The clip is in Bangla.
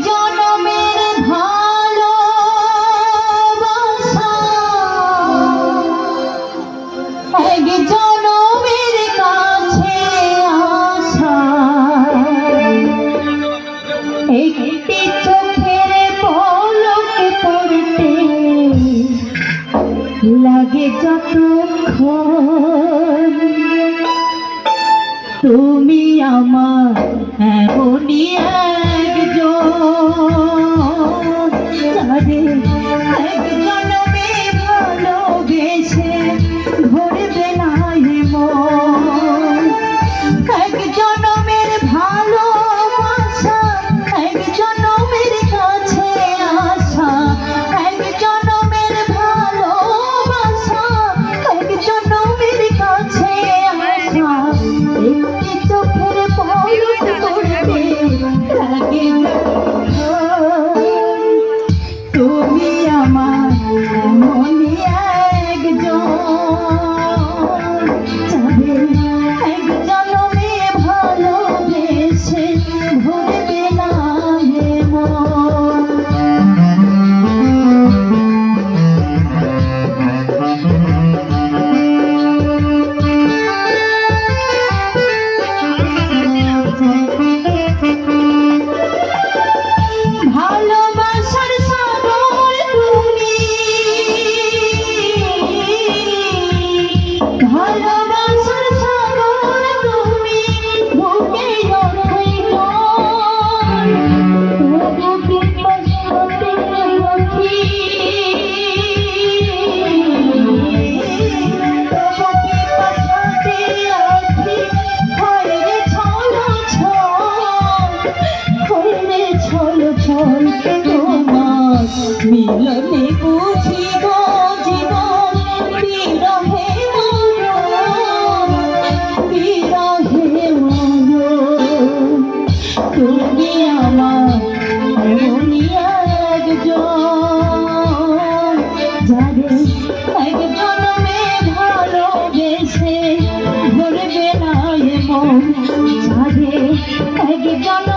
জনমের ভালোবাসা, এক জনমের কাছে আসা, একটি চোখের পলক পড়তে লাগে যতক্ষণ। তুমি আমার এমনই একজন, যারে এক জনমে ভালোবেসে ভরবে না মন। এক জনমের ভালোবাসা, এক জনমের কাছে আসা, এক জনমের ভালোবাসা, এক জনমের কাছে আসা, একটি চোখের পলক পড়তে লাগে। তুমি আমার এমনই একজন, যারে এক জনমে ভালোবেসে ভরবে না মন। ভালোবাসার সাগর তুমি, ভালোবাসার সাগর তুমি, বুকে রাখি মন, বুকে পাশাতে রাখি, বুকে পাশাতে রাখি, হইরে ছলো ছল, হইরে ছলো ছল, তোমার মিলনে বুঝিব জীবন, বিরহে মরণ, বিরহে মরণ। তুমি আমার এমনই একজন, যারে এক জনমে ভালোবেসে ভরবে না মন, যারে এক জন